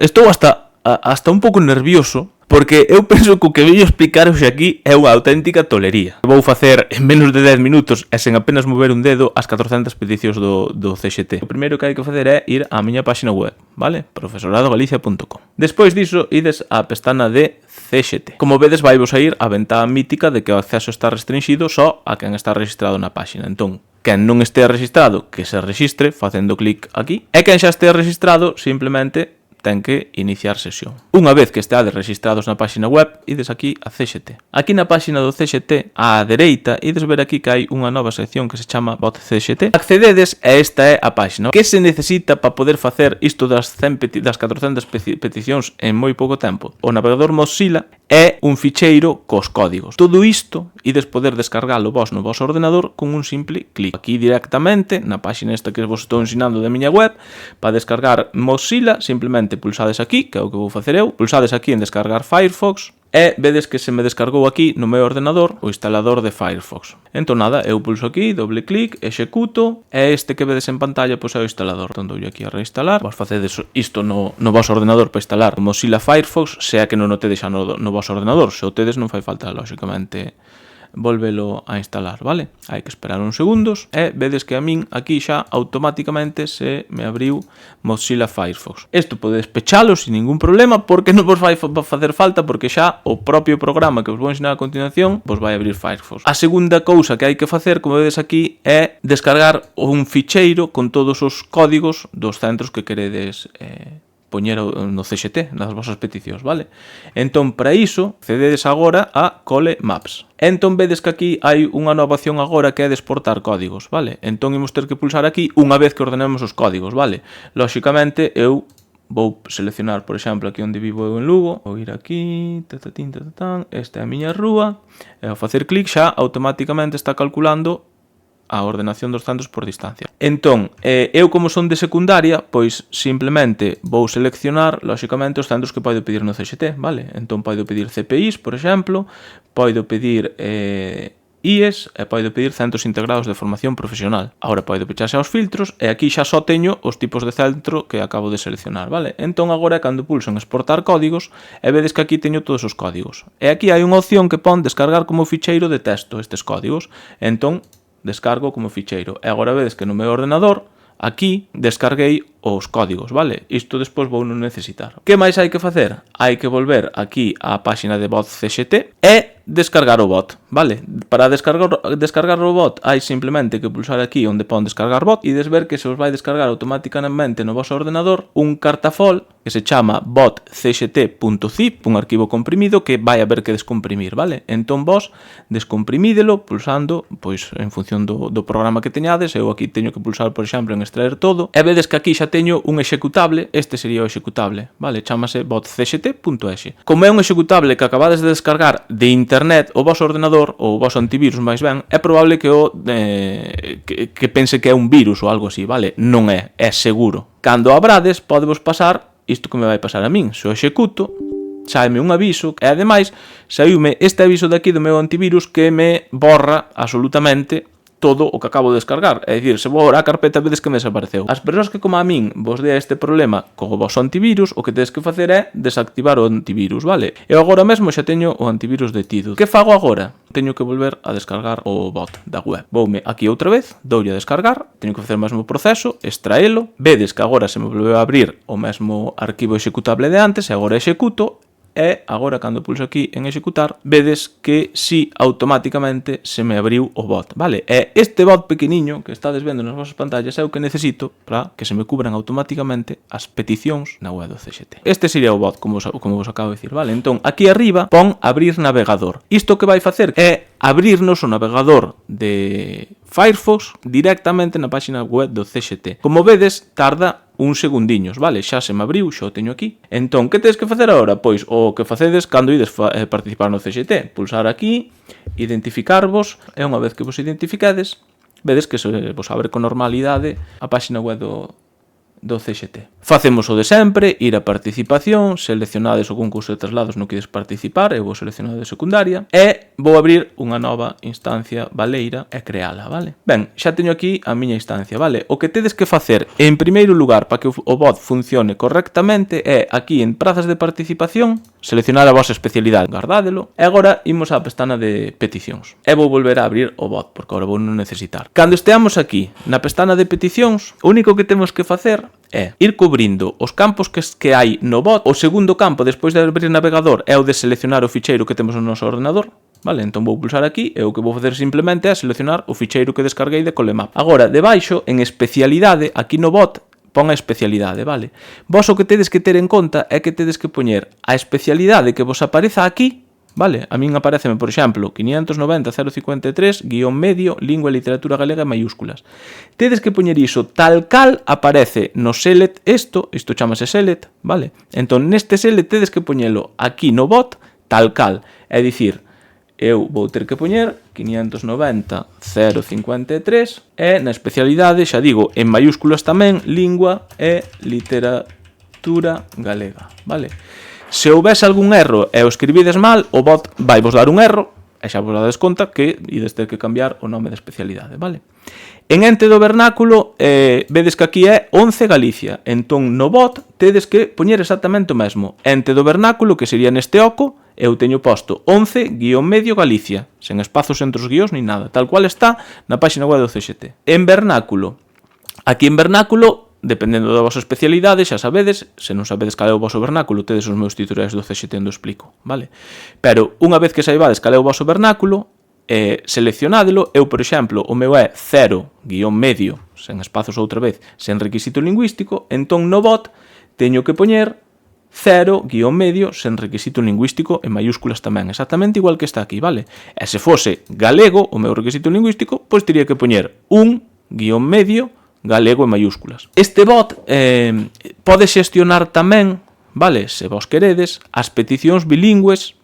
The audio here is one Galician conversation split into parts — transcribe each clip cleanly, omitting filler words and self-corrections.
Estou hasta un pouco nervioso, porque eu penso que o que veño explicar hoxe aquí é unha auténtica tolería. Vou facer en menos de 10 minutos e sen apenas mover un dedo as 400 peticións do CXT. O primeiro que hai que facer é ir á miña página web, vale? profesoradogalicia.com. Despois diso, ides á pestana de CXT. Como vedes, vai vos a ir a ventá mítica de que o acceso está restringido só a quen está registrado na página. Entón, quen non estea registrado, que se registre facendo clic aquí, e quen xa estea registrado, simplemente ten que iniciar sesión. Unha vez que esteades registrados na página web, ides aquí a CXT. Aquí na página do CXT, á dereita, ides ver aquí que hai unha nova sección que se chama Bot CXT. Accededes e esta é a página. Que se necesita para poder facer isto das 400 peticións en moi pouco tempo? O navegador Mozilla é un ficheiro cos códigos. Todo isto ides poder descargalo vos no vosso ordenador con un simple clic. Aquí directamente, na página esta que vos estou ensinando da miña web, para descargar Mozilla, simplemente pulsades aquí, que é o que vou facer eu, pulsades aquí en descargar Firefox, e vedes que se me descargou aquí no meu ordenador o instalador de Firefox. Entón nada, eu pulso aquí, doble clic, executo, e este que vedes en pantalla pois é o instalador. Entón dou aquí a reinstalar. Vos facedes isto no vosso ordenador para instalar Mozilla Firefox, sea que non o tedes xa no vosso ordenador. Se o tedes non fai falta, lóxicamente, volvelo a instalar, vale? Hai que esperar uns segundos e vedes que a min aquí xa automáticamente se me abriu Mozilla Firefox. Isto podedes pechalo sin ningún problema porque non vos vai facer falta, porque xa o propio programa que vos vou ensinar a continuación vos vai abrir Firefox. A segunda cousa que hai que facer, como vedes aquí, é descargar un ficheiro con todos os códigos dos centros que queredes poñer no CXT, nas vosas peticións, vale? Entón, para iso, cededes agora a Cole Maps. Entón, vedes que aquí hai unha nova opción agora que é de exportar códigos, vale? Entón, imos ter que pulsar aquí unha vez que ordenemos os códigos, vale? Lóxicamente, eu vou seleccionar, por exemplo, aquí onde vivo eu en Lugo, vou ir aquí, esta é a miña rúa, e ao facer clic xa automáticamente está calculando a ordenación dos centros por distancia. Entón, eu como son de secundaria, pois simplemente vou seleccionar, lóxicamente, os centros que podo pedir no CXT, vale? Entón, podo pedir CPIs, por exemplo, podo pedir IES e podo pedir centros integrados de formación profesional. Agora podo pecharse aos filtros e aquí xa só teño os tipos de centro que acabo de seleccionar, vale? Entón, agora cando pulso en exportar códigos, e vedes que aquí teño todos os códigos. E aquí hai unha opción que pon descargar como ficheiro de texto estes códigos. Entón, descargo como ficheiro. E agora vedes que no meu ordenador, aquí, descarguei os códigos, vale? Isto despois vou non necesitar. Que máis hai que facer? Hai que volver aquí á página de bot CXT e descargar o bot, vale? Para descargar o bot hai simplemente que pulsar aquí onde pon descargar bot e des ver que se os vai descargar automáticamente no vosso ordenador un cartafol que se chama botcxt.zip, un arquivo comprimido que vai haber que descomprimir, vale? Entón vos descomprimídelo pulsando, pois en función do programa que teñades. Eu aquí teño que pulsar, por exemplo, en extraer todo, e vedes que aquí xa teño un executable, este sería o executable, vale? Chámase botcxt.exe. Como é un executable que acabades de descargar de internet, o vosso ordenador, ou o vosso antivirus máis ben, é probable que que pense que é un virus ou algo así, vale? Non é seguro. Cando abrades, podevos pasar isto que me vai pasar a min. Se o executo, saime un aviso, e ademais, saiume este aviso de aquí do meu antivirus que me borra absolutamente todo o que acabo de descargar. É dicir, se vou a carpeta, vedes que me desapareceu. As persoas que, como a min, vos dea este problema co vosso antivirus, o que tedes que facer é desactivar o antivirus, vale? Eu agora mesmo xa teño o antivirus detido. Que fago agora? Teño que volver a descargar o bot da web. Voume aquí outra vez, doulle a descargar, teño que facer o mesmo proceso, extraelo, vedes que agora se me volveu a abrir o mesmo arquivo executable de antes, e agora executo, e agora cando pulso aquí en executar, vedes que si automáticamente se me abriu o bot, vale? E este bot pequeniño que estades vendo nas vosas pantallas é o que necesito para que se me cubran automáticamente as peticións na web do CXT. Este sería o bot, como vos acabo de dicir, vale? Entón, aquí arriba pon abrir navegador. Isto que vai facer é abrirnos o navegador de Firefox directamente na página web do CXT. Como vedes, tarda uns segundiños, vale? Xa se me abriu, xa o teño aquí. Entón, que tedes que facer agora? Pois o que facedes cando ides participar no CXT. Pulsar aquí, identificarvos, e unha vez que vos identificades, vedes que se vos abre con normalidade a página web do CXT. Facemos o de sempre, ir a participación, seleccionades o concurso de traslados no que queres participar, eu vou seleccionar de secundaria, e vou abrir unha nova instancia baleira e creala, vale? Ben, xa teño aquí a miña instancia, vale? O que tedes que facer, en primeiro lugar, para que o bot funcione correctamente, é aquí en prazas de participación, seleccionar a vosa especialidade, guardádelo, e agora imos á pestana de peticións. E vou volver a abrir o bot, porque agora vou non necesitar. Cando esteamos aquí, na pestana de peticións, o único que temos que facer é ir cubrindo os campos que hai no bot. O segundo campo, despois de abrir o navegador, é o de seleccionar o ficheiro que temos no noso ordenador. Vale, entón vou pulsar aquí e o que vou facer simplemente é seleccionar o ficheiro que descarguei de Colemap. Agora, debaixo, en especialidade, aquí no bot, pon a especialidade, vale? Vos o que tedes que ter en conta é que tedes que poñer a especialidade que vos apareza aquí, vale? A min apareceme, por exemplo, 590.053, guión medio, lingua e literatura galega en mayúsculas. Tedes que poñer iso tal cal aparece no select isto chamase select, vale? Entón, neste select tedes que poñelo aquí no bot tal cal, é dicir, eu vou ter que poñer 590.053 e na especialidade, xa digo, en mayúsculas tamén, lingua e literatura galega, vale? Se houvese algún erro e o escribides mal, o bot vai vos dar un erro e xa vos dades conta que ides ter que cambiar o nome da especialidade, vale? En ente do vernáculo, vedes que aquí é 11 Galicia. Entón, no bot, tedes que poñer exactamente o mesmo. Ente do vernáculo, que sería neste oco, eu teño posto 11 guión medio Galicia, sen espazos entre os guións ni nada, tal cual está na página web do CXT. En vernáculo, aquí en vernáculo, dependendo da vosa especialidade, xa sabedes, se non sabedes cal é o voso vernáculo, tedes os meus tutoriais do CXT onde explico, vale? Pero unha vez que saibades cal é o voso vernáculo, seleccionádelo. Eu, por exemplo, o meu é 0 guión medio, sen espazos outra vez, sen requisito lingüístico, entón no bot teño que poñer 0 guión medio sen requisito lingüístico en mayúsculas tamén, exactamente igual que está aquí, vale? E se fose galego, o meu requisito lingüístico, pois teria que poñer 1 guión medio galego en mayúsculas. Este bot pode xestionar tamén, vale, se vos queredes, as peticións bilingües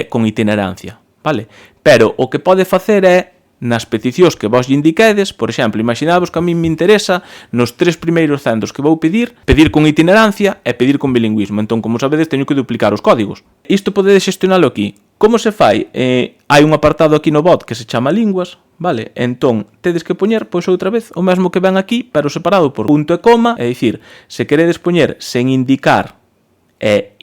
con itinerancia, vale? Pero o que pode facer é, nas peticións que vos lle indiquedes, por exemplo, imaginadvos que a min me interesa nos 3 primeiros centros que vou pedir con itinerancia e pedir con bilingüismo. Entón, como sabedes, teño que duplicar os códigos. Isto podedes xestionalo aquí. Como se fai? Hai un apartado aquí no bot que se chama linguas, vale? Entón, tedes que poñer, pois outra vez, o mesmo que ven aquí, pero separado por punto e coma, é dicir, se queredes poñer sen indicar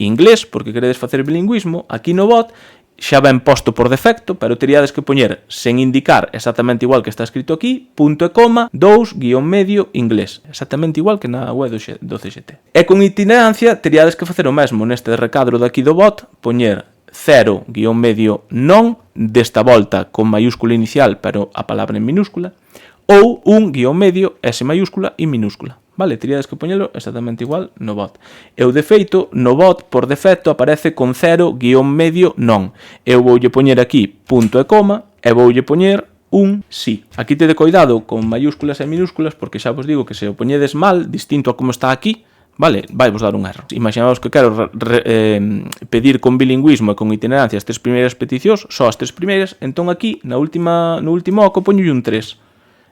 inglés, porque queredes facer bilingüismo, aquí no bot, xa ven posto por defecto, pero teríades que poñer sen indicar exactamente igual que está escrito aquí, punto e coma, 2 guión medio inglés, exactamente igual que na web do CXT. E con itinerancia teríades que facer o mesmo neste recadro daqui do bot, poñer 0 guión medio non, desta volta con mayúscula inicial, pero a palabra en minúscula, ou 1 guión medio S mayúscula e minúscula. Vale, teríades que poñelo exactamente igual no bot. Eu, de feito, no bot, por defecto, aparece con 0 guión medio non. Eu voulle poñer aquí punto e coma e voulle poñer un sí. Aquí tede cuidado con mayúsculas e minúsculas, porque xa vos digo que se o poñedes mal, distinto a como está aquí, vale, vai vos dar un erro. Imaginaos que quero pedir con bilingüismo e con itinerancia as 3 primeiras peticións, só as 3 primeiras, entón aquí, no último oco, poño un 3.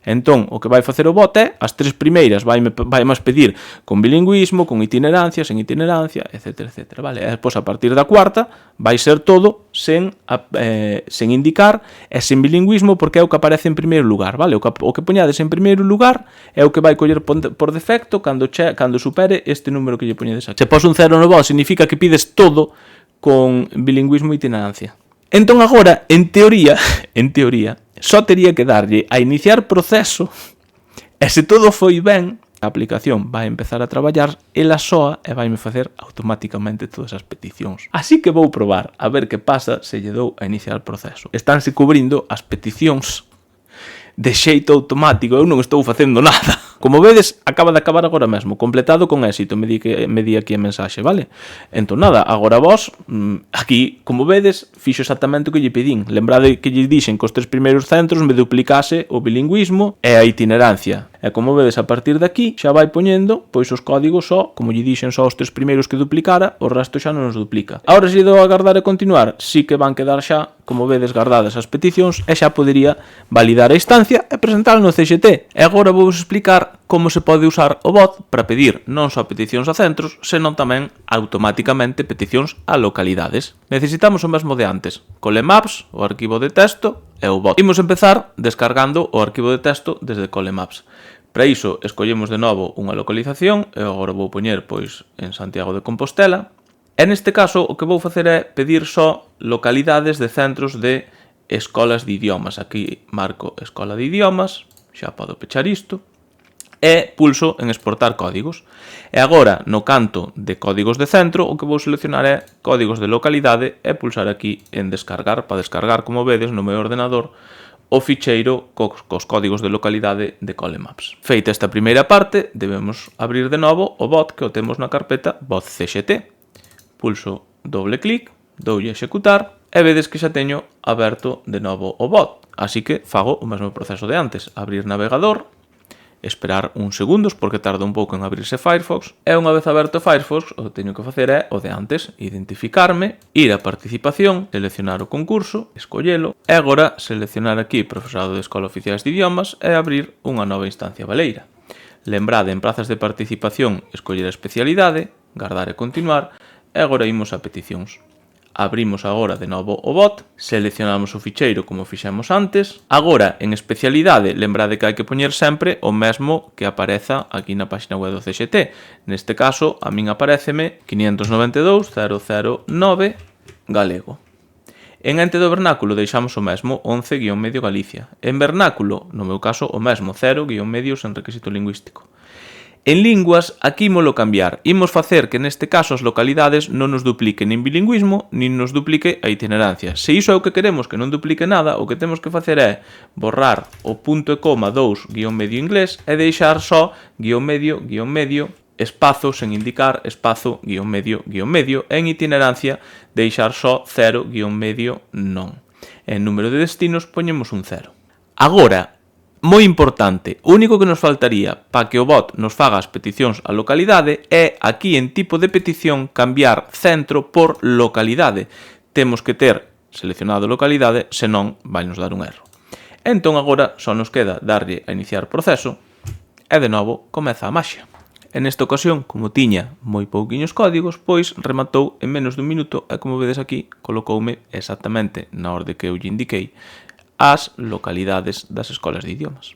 Entón, o que vai facer o bot é, as 3 primeiras vai máis pedir con bilingüismo, con itinerancia, sen itinerancia, etc, etc, vale? E depois, a partir da cuarta, vai ser todo sen indicar e sen bilingüismo, porque é o que aparece en primeiro lugar, vale? O que poñades en primeiro lugar é o que vai coller por defecto cando supere este número que lle poñedes aquí. Se pos un 0 no bot, significa que pides todo con bilingüismo e itinerancia. Entón agora, en teoría, só tería que darlle a iniciar proceso e se todo foi ben, a aplicación vai empezar a traballar, ela soa e vaime facer automáticamente todas as peticións. Así que vou probar a ver que pasa se lle dou a iniciar proceso. Estánse cubrindo as peticións de xeito automático, eu non estou facendo nada. Como vedes, acaba de acabar agora mesmo, completado con éxito, me di aquí a mensaxe, vale? Entón nada, agora vos, aquí, como vedes, fixo exactamente o que lle pedín. Lembrade que lle dixen que os 3 primeiros centros me duplicase o bilingüismo e a itinerancia. E como vedes, a partir de aquí xa vai poñendo pois os códigos só, como lle dixen só os 3 primeiros que duplicara, o resto xa non os duplica. Agora, se dou a guardar e continuar, sí que van quedar xa, como vedes, guardadas as peticións e xa podería validar a instancia e presentala no CXT. E agora vou explicar como se pode usar o bot para pedir non só peticións a centros, senón tamén automáticamente peticións a localidades. Necesitamos o mesmo de antes, Colemaps, o arquivo de texto e o bot. Imos empezar descargando o arquivo de texto desde Colemaps. Para iso, escollemos de novo unha localización, e agora vou poñer pois en Santiago de Compostela. E neste caso, o que vou facer é pedir só localidades de centros de escolas de idiomas. Aquí marco escola de idiomas, xa podo pechar isto, e pulso en exportar códigos. E agora, no canto de códigos de centro, o que vou seleccionar é códigos de localidade e pulsar aquí en descargar, para descargar, como vedes, no meu ordenador, o ficheiro cos códigos de localidade de Colemaps. Feita esta primeira parte, debemos abrir de novo o bot que o temos na carpeta bot.cxt. Pulso doble clic, doulle a executar e vedes que xa teño aberto de novo o bot. Así que fago o mesmo proceso de antes, abrir navegador, esperar uns segundos porque tarda un pouco en abrirse Firefox, e unha vez aberto Firefox o que teño que facer é o de antes, identificarme, ir a participación, seleccionar o concurso, escollelo, e agora seleccionar aquí Profesorado de Escola Oficiais de Idiomas e abrir unha nova instancia baleira. Lembrade, en prazas de participación, escoller a especialidade, guardar e continuar, e agora imos a peticións. Abrimos agora de novo o bot, seleccionamos o ficheiro como fixemos antes. Agora, en especialidade, lembrade que hai que poñer sempre o mesmo que apareza aquí na página web do CXT. Neste caso, a min apareceme 592.009 galego. En ente do vernáculo deixamos o mesmo 11-medio Galicia. En vernáculo, no meu caso, o mesmo 0-medio sen requisito lingüístico. En linguas, aquí ímolo cambiar. Imos facer que neste caso as localidades non nos duplique nin bilingüismo, nin nos duplique a itinerancia. Se iso é o que queremos que non duplique nada, o que temos que facer é borrar o punto e coma 2-medio inglés e deixar só _medio, espazo sen indicar, espazo, medio, e en itinerancia deixar só 0-medio non. En número de destinos poñemos un 0. Agora, moi importante, o único que nos faltaría para que o bot nos faga as peticións a localidade é aquí en tipo de petición cambiar centro por localidade. Temos que ter seleccionado localidade, senón vai nos dar un erro. Entón agora só nos queda darlle a iniciar proceso e de novo comeza a maxia. En esta ocasión, como tiña moi pouquiños códigos, pois rematou en menos dun minuto e como vedes aquí, colocoume exactamente na orde que eu lle indiquei as localidades das escolas de idiomas.